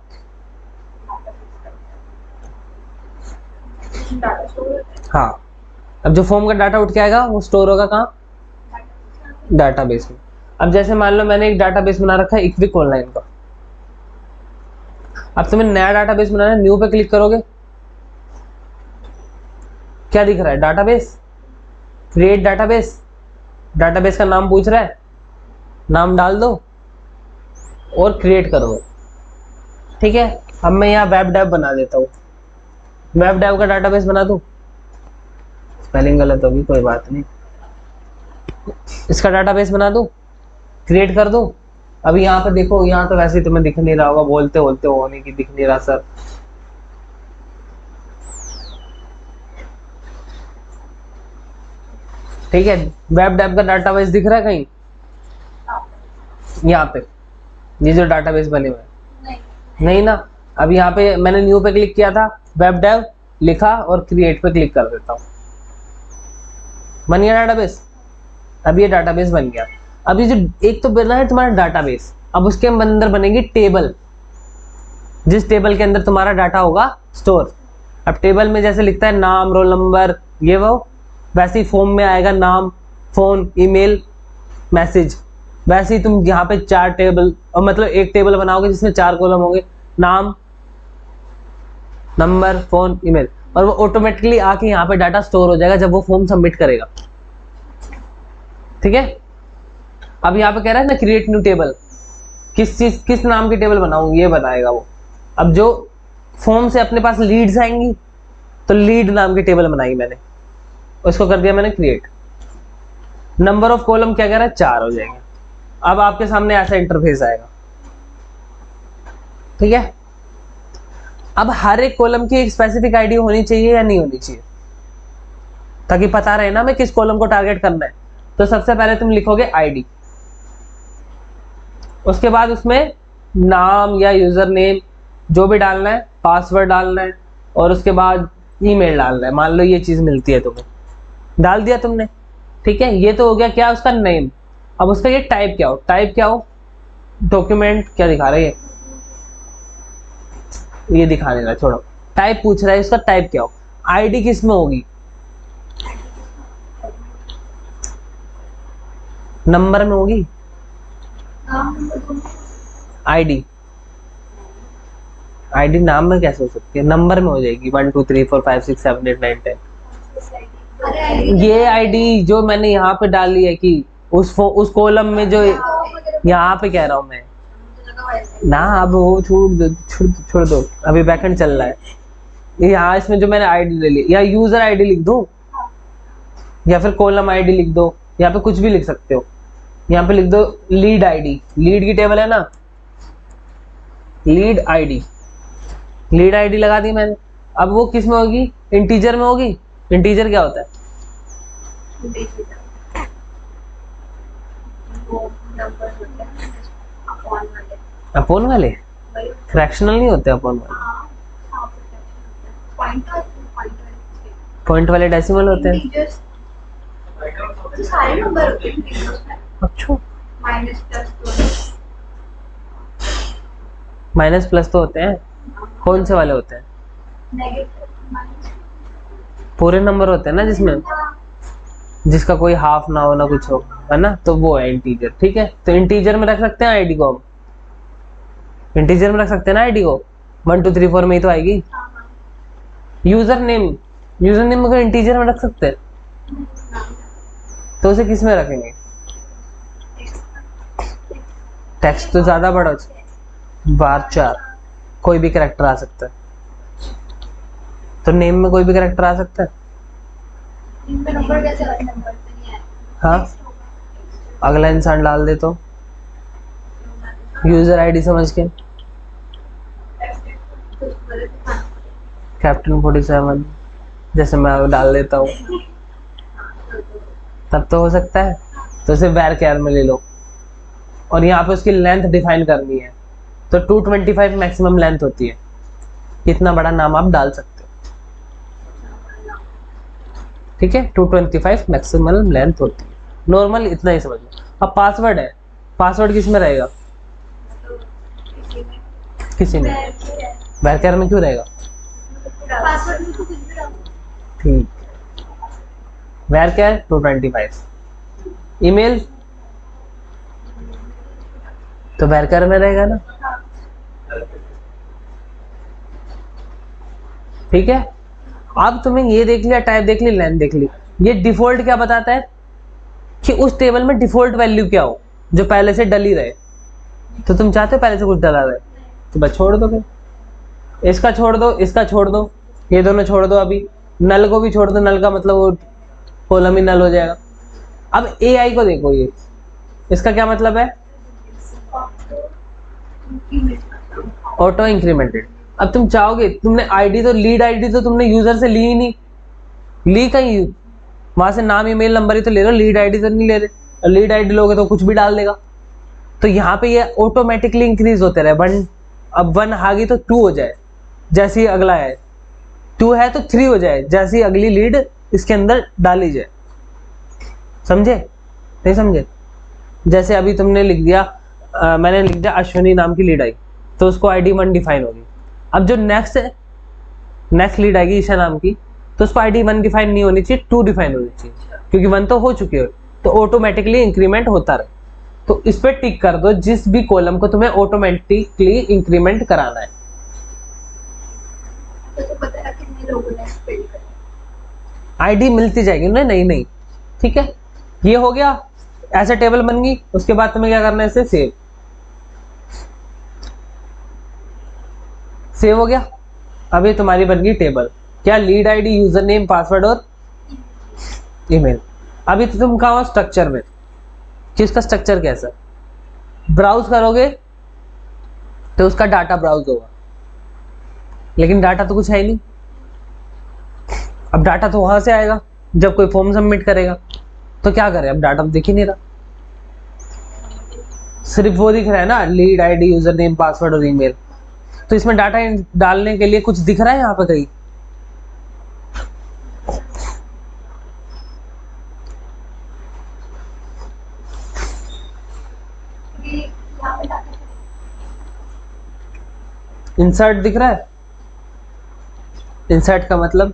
हाँ, अब जो फॉर्म का डाटा उठ के आएगा वो स्टोर होगा कहाँ? डाटाबेस में। अब जैसे मान लो मैंने एक डाटाबेस बना रखा है इक्विक ऑनलाइन का, अब तुम्हें नया डाटाबेस बनाना है, न्यू पे क्लिक करोगे, क्या दिख रहा है? Database, create database. डाटाबेस का नाम पूछ रहा है, नाम डाल दो और क्रिएट करो, ठीक है। अब मैं यहाँ वेब डेव बना देता हूँ, वेब डेव का डाटाबेस बना दूं, स्पेलिंग गलत होगी कोई बात नहीं, इसका डाटाबेस बना दूं, क्रिएट कर दूं। अब यहाँ पे देखो, यहाँ तो वैसे ही तुम्हें दिख नहीं रहा होगा, बोलते बोलते होने की दिख नहीं रहा सर। ठीक है, वेब डेव का डाटाबेस दिख रहा है कहीं? यहाँ पे ये जो डाटाबेस बने हुए हैं, नहीं ना। अब यहाँ पे मैंने न्यू पे क्लिक किया था, वेब डेव लिखा और क्रिएट पे क्लिक कर देता हूँ, बन गया डाटाबेस। अब ये डाटाबेस बन गया। अब ये जो एक तो बना है तुम्हारा डाटाबेस, अब उसके अंदर बनेगी टेबल, जिस टेबल के अंदर तुम्हारा डाटा होगा स्टोर। अब टेबल में जैसे लिखता है नाम, रोल नंबर, ये वो, वैसे ही फॉर्म में आएगा नाम, फोन, ईमेल, मैसेज। वैसे ही तुम यहाँ पे 4 टेबल, और मतलब एक टेबल बनाओगे जिसमें 4 कॉलम होंगे, नाम, नंबर, फोन, ईमेल, और वो ऑटोमेटिकली आके यहाँ पे डाटा स्टोर हो जाएगा जब वो फॉर्म सबमिट करेगा, ठीक है। अब यहाँ पे कह रहा है ना क्रिएट न्यू टेबल, किस नाम की टेबल बनाऊं ये बताएगा वो। अब जो फॉर्म से अपने पास लीड्स आएंगी, तो लीड नाम की टेबल बनाई मैंने, उसको कर दिया मैंने क्रिएट। नंबर ऑफ कॉलम क्या कह रहा है? 4 हो जाएंगे। अब आपके सामने ऐसा इंटरफेस आएगा, ठीक है। अब हर एक कॉलम की एक स्पेसिफिक आईडी होनी चाहिए या नहीं होनी चाहिए, ताकि पता रहे ना मैं किस कॉलम को टारगेट करना है। तो सबसे पहले तुम लिखोगे आईडी, उसके बाद उसमें नाम या यूजर नेम जो भी डालना है, पासवर्ड डालना है, और उसके बाद ईमेल डालना है। मान लो ये चीज मिलती है तुम्हें, डाल दिया तुमने, ठीक है। ये तो हो गया क्या? उसका नेम। अब उसका ये टाइप क्या हो? टाइप क्या हो? डॉक्यूमेंट क्या दिखा रहा है ये दिखा देना, छोड़ो। टाइप पूछ रहा है, इसका टाइप क्या हो? आईडी किस में होगी? नंबर में होगी? आईडी, आईडी नाम में कैसे हो सकती है? नंबर में हो जाएगी, 1 2 3 4 5 6 7 8 9 10। ये आईडी जो मैंने यहाँ पे डाली है कि उस कॉलम में जो यहाँ पे कह रहा हूँ मैं ना, अब वो छोड़ दो, अभी बैकएंड चल रहा है। यहाँ इसमें जो मैंने आईडी ले ली, या यूजर आईडी लिख दो, या फिर कॉलम आईडी लिख दो, यहाँ पे कुछ भी लिख सकते हो। यहाँ पे लिख दो लीड आईडी, लीड की टेबल है ना, लीड आईडी, लीड आईडी लगा दी मैंने। अब वो किस में होगी? इंटीजर में होगी। इंटीजर क्या होता है? अपॉन वाले, फ्रैक्शनल नहीं होते अपॉन वाले, पॉइंट वाले डेसिमल होते हैं। सारे नंबर होते हैं। अच्छा, माइनस माइनस प्लस प्लस तो होते हैं, कौन से वाले होते हैं? नेगेटिव, पूरे नंबर होते हैं ना, जिसमें जिसका कोई हाफ ना हो ना कुछ हो, है ना, तो वो है इंटीजर, ठीक है। तो इंटीजर में रख सकते हैं आईडी को, हम इंटीजर में रख सकते हैं ना आईडी को, 1 2 3 4 में ही तो आएगी। यूजर नेम, यूजर नेम अगर इंटीजर में रख सकते हैं तो उसे किस में रखेंगे? टेक्स्ट तो ज्यादा बड़ा, varchar, कोई भी कैरेक्टर आ सकता है। तो नेम में कोई भी कैरेक्टर आ सकता है। नंबर कैसे नंबर नहीं है? हाँ, अगला इंसान डाल दे तो यूजर आईडी समझ के, कैप्टन 47 जैसे मैं डाल देता हूँ, तब तो हो सकता है। तो उसे varchar में ले लो, और यहाँ पे उसकी लेंथ डिफाइन करनी है, तो 225 मैक्सिमम लेंथ होती है। इतना बड़ा नाम आप डाल सकते हो, ठीक है। 225 मैक्सिमम लेंथ होती है, नॉर्मल इतना ही समझ लो। अब पासवर्ड है, पासवर्ड किस में रहेगा? किसी में, वैरकर में क्यों रहेगा? पासवर्ड में तो कुछ भी डालो। ठीक, वैरकर 225। ईमेल तो वैरकर में रहेगा ना, ठीक है। अब तुम्हें ये देख लिया, टाइप देख ली, लेंथ देख ली। ये डिफॉल्ट क्या बताता है कि उस टेबल में डिफॉल्ट वैल्यू क्या हो, जो पहले से डली रहे। तो तुम चाहते हो पहले से कुछ डला रहे, तो बस छोड़ दो फिर। इसका छोड़ दो, इसका छोड़ दो, ये दोनों छोड़ दो। अभी नल को भी छोड़ दो, नल का मतलब वो कॉलम ही नल हो जाएगा। अब AI को देखो, ये इसका क्या मतलब है? Auto incremented. अब तुम चाहोगे, तुमने आईडी तो लीड आईडी तो तुमने यूजर से ली ही नहीं, ली कहीं वहां से नाम ईमेल नंबर ही तो ले रहे हो, लीड आईडी तो नहीं ले रहे। लीड आईडी लोगे तो कुछ भी डाल देगा। तो यहाँ पे ये ऑटोमेटिकली इंक्रीज होते रहे। 1, अब 1 आ गई तो 2 हो जाए, जैसे ही अगला है 2 है तो 3 हो जाए, जैसे ही अगली लीड इसके अंदर डाली जाए। समझे नहीं समझे? जैसे अभी तुमने लिख दिया, मैंने लिख दिया अश्विनी नाम की लीड आई, तो उसको ID 1 डिफाइन होगी। अब जो नेक्स्ट है, नेक्स्ट लीड आएगी ईशा नाम की, तो उसको ID 1 डिफाइन नहीं होनी चाहिए, 2 डिफाइन होनी चाहिए, क्योंकि 1 तो हो चुकी है। तो ऑटोमेटिकली इंक्रीमेंट होता रहे। तो इस पे टिक कर दो जिस भी कॉलम को तुम्हें ऑटोमेटिकली इंक्रीमेंट कराना है। तो पता है कितने लोगों ने फिल कर ID मिलती जाएगी उन्हें, नहीं नहीं, ठीक है। ये हो गया, ऐसे टेबल बन गई। उसके बाद तुम्हें क्या करना है, इसे सेव। सेव हो गया। अभी तुम्हारी बन गई टेबल, क्या? Lead ID, user name, password और ईमेल। अभी तो तुम कहाँ हो? स्ट्रक्चर में। किसका स्ट्रक्चर कैसा? ब्राउज करोगे तो उसका डाटा ब्राउज होगा, लेकिन डाटा तो कुछ है ही नहीं। अब डाटा तो वहां से आएगा जब कोई फॉर्म सबमिट करेगा, तो क्या करें? अब डाटा तो दिख ही नहीं रहा, सिर्फ वो दिख रहा है ना, lead ID, user name, password और ईमेल। तो इसमें डाटा डालने के लिए कुछ दिख रहा है यहाँ पे कहीं? यहाँ पे डाटा इंसर्ट दिख रहा है? इंसर्ट का मतलब,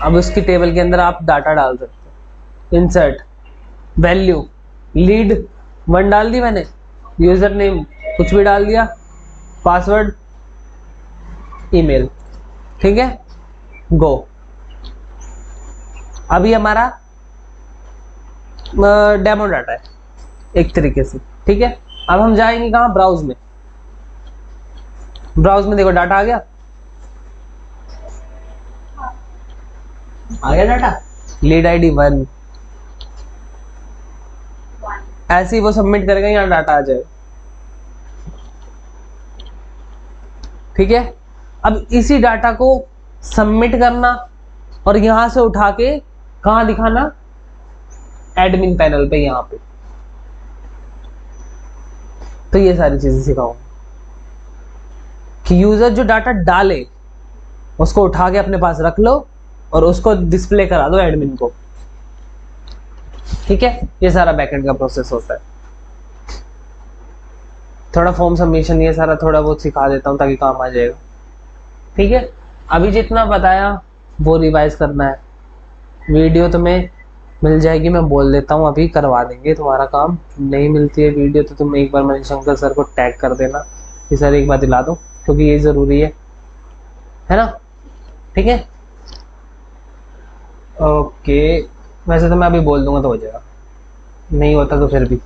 अब उसकी टेबल के अंदर आप डाटा डाल सकते हो। इंसर्ट वैल्यू, लीड 1 डाल दी मैंने, यूजर नेम कुछ भी डाल दिया, पासवर्ड, ईमेल, ठीक है। गो। अभी हमारा डेमो डाटा है एक तरीके से, ठीक है। अब हम जाएंगे कहाँ? ब्राउज में। ब्राउज में देखो डाटा आ गया, आ गया डाटा। लीड आईडी 1, ऐसे ही वो सबमिट करेगा, यहाँ डाटा आ जाएगा, ठीक है। अब इसी डाटा को सबमिट करना और यहां से उठा के कहां दिखाना? एडमिन पैनल पे, यहाँ पे। तो ये सारी चीजें सिखाऊंगा कि यूजर जो डाटा डाले उसको उठा के अपने पास रख लो और उसको डिस्प्ले करा दो एडमिन को, ठीक है। ये सारा बैकएंड का प्रोसेस होता है। थोड़ा फॉर्म सबमिशन ये सारा थोड़ा बहुत सिखा देता हूँ ताकि काम आ जाएगा, ठीक है। अभी जितना बताया वो रिवाइज करना है। वीडियो तुम्हें मिल जाएगी, मैं बोल देता हूँ, अभी करवा देंगे तुम्हारा काम। नहीं मिलती है वीडियो तो तुम एक बार मणिशंकर सर को टैग कर देना कि सर एक बार दिला दो, क्योंकि ये ज़रूरी है ना, ठीक है। ओके, वैसे तो मैं अभी बोल दूंगा तो हो जाएगा, नहीं होता तो फिर भी